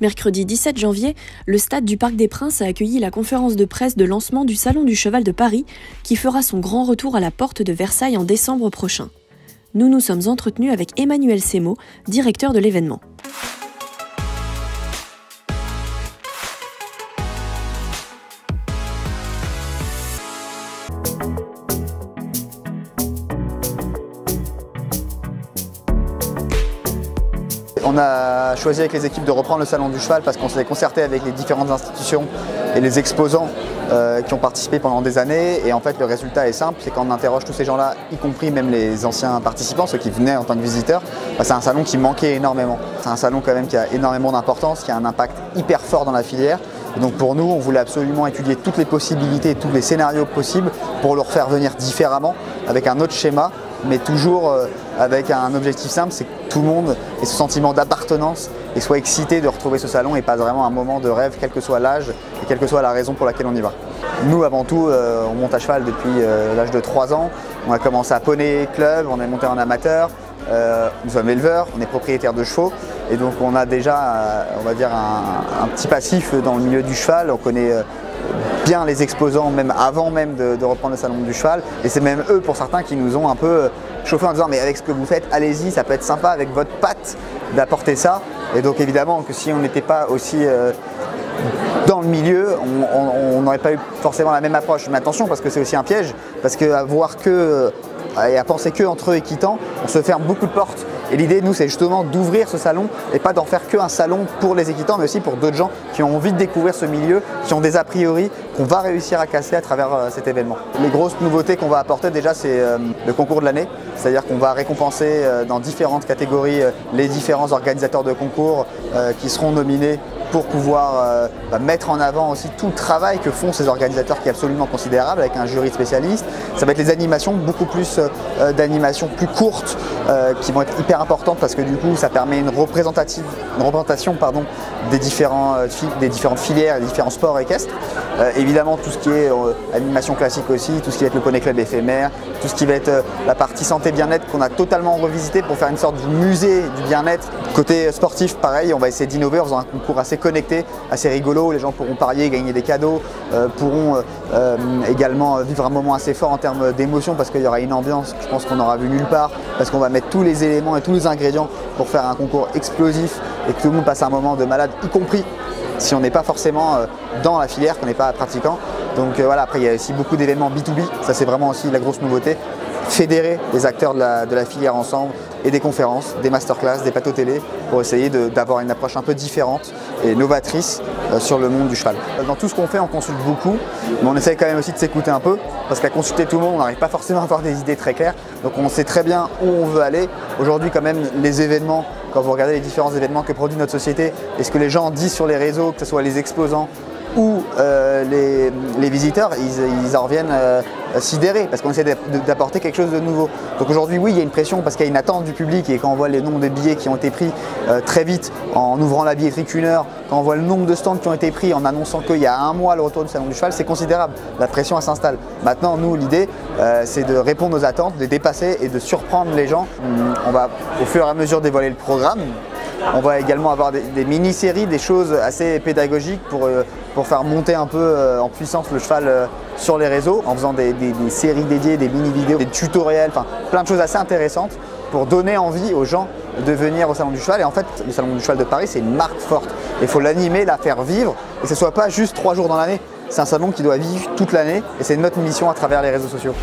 Mercredi 17 janvier, le stade du Parc des Princes a accueilli la conférence de presse de lancement du Salon du Cheval de Paris, qui fera son grand retour à la porte de Versailles en décembre prochain. Nous nous sommes entretenus avec Emmanuel Semo, directeur de l'événement. On a choisi avec les équipes de reprendre le Salon du Cheval parce qu'on s'est concerté avec les différentes institutions et les exposants qui ont participé pendant des années. Et en fait, le résultat est simple, c'est quand on interroge tous ces gens-là, y compris même les anciens participants, ceux qui venaient en tant que visiteurs, c'est un salon qui manquait énormément. C'est un salon quand même qui a énormément d'importance, qui a un impact hyper fort dans la filière. Et donc pour nous, on voulait absolument étudier toutes les possibilités, tous les scénarios possibles pour le refaire venir différemment, avec un autre schéma, mais toujours avec un objectif simple, c'est que tout le monde ait ce sentiment d'appartenance et soit excité de retrouver ce salon et passe vraiment un moment de rêve, quel que soit l'âge et quelle que soit la raison pour laquelle on y va. Nous, avant tout, on monte à cheval depuis l'âge de 3 ans. On a commencé à poney club, on est monté en amateur. Nous sommes éleveurs, on est propriétaires de chevaux et donc on a déjà, on va dire, un petit passif dans le milieu du cheval. On connaît bien les exposants même avant même de reprendre le salon du cheval, et c'est même eux pour certains qui nous ont un peu chauffé en disant mais avec ce que vous faites, allez-y, ça peut être sympa avec votre patte d'apporter ça. Et donc évidemment que si on n'était pas aussi dans le milieu, on n'aurait pas eu forcément la même approche. Mais attention, parce que c'est aussi un piège, parce qu'à voir que et à penser que entre eux équitants, on se ferme beaucoup de portes. Et l'idée, nous, c'est justement d'ouvrir ce salon et pas d'en faire qu'un salon pour les équitants, mais aussi pour d'autres gens qui ont envie de découvrir ce milieu, qui ont des a priori qu'on va réussir à casser à travers cet événement. Les grosses nouveautés qu'on va apporter déjà, c'est le concours de l'année, c'est-à-dire qu'on va récompenser dans différentes catégories les différents organisateurs de concours qui seront nominés pour pouvoir mettre en avant aussi tout le travail que font ces organisateurs qui est absolument considérable avec un jury de spécialistes. Ça va être les animations, beaucoup plus d'animations plus courtes qui vont être hyper importantes parce que du coup ça permet une représentation des différentes filières et des différents sports équestres. Évidemment tout ce qui est animation classique aussi, tout ce qui va être le poney club éphémère, tout ce qui va être la partie santé bien-être qu'on a totalement revisité pour faire une sorte de musée du bien-être. Côté sportif pareil, on va essayer d'innover en faisant un concours assez connecté, assez rigolo, où les gens pourront parier, gagner des cadeaux, pourront également vivre un moment assez fort en termes d'émotion parce qu'il y aura une ambiance que je pense qu'on n'aura vu nulle part, parce qu'on va mettre tous les éléments et tous les ingrédients pour faire un concours explosif et que tout le monde passe un moment de malade, y compris si on n'est pas forcément dans la filière, qu'on n'est pas pratiquant. Donc voilà, après il y a aussi beaucoup d'événements B2B, ça c'est vraiment aussi la grosse nouveauté. Fédérer les acteurs de la filière ensemble et des conférences, des masterclass, des plateaux télé pour essayer d'avoir une approche un peu différente et novatrice sur le monde du cheval. Dans tout ce qu'on fait, on consulte beaucoup, mais on essaye quand même aussi de s'écouter un peu parce qu'à consulter tout le monde, on n'arrive pas forcément à avoir des idées très claires. Donc on sait très bien où on veut aller. Aujourd'hui quand même, les événements, quand vous regardez les différents événements que produit notre société et ce que les gens disent sur les réseaux, que ce soit les exposants ou les visiteurs, ils en reviennent sidérés parce qu'on essaie d'apporter quelque chose de nouveau. Donc aujourd'hui oui, il y a une pression parce qu'il y a une attente du public et quand on voit les nombres de billets qui ont été pris très vite en ouvrant la billetterie qu'une heure, quand on voit le nombre de stands qui ont été pris en annonçant qu'il y a un mois le retour du Salon du Cheval, c'est considérable. La pression elle s'installe. Maintenant nous l'idée c'est de répondre aux attentes, de dépasser et de surprendre les gens. On va au fur et à mesure dévoiler le programme. On va également avoir des mini-séries, des choses assez pédagogiques pour faire monter un peu en puissance le cheval sur les réseaux en faisant des séries dédiées, des mini-vidéos, des tutoriels, enfin plein de choses assez intéressantes pour donner envie aux gens de venir au Salon du Cheval. Et en fait, le Salon du Cheval de Paris, c'est une marque forte. Il faut l'animer, la faire vivre et que ce ne soit pas juste 3 jours dans l'année. C'est un salon qui doit vivre toute l'année et c'est notre mission à travers les réseaux sociaux.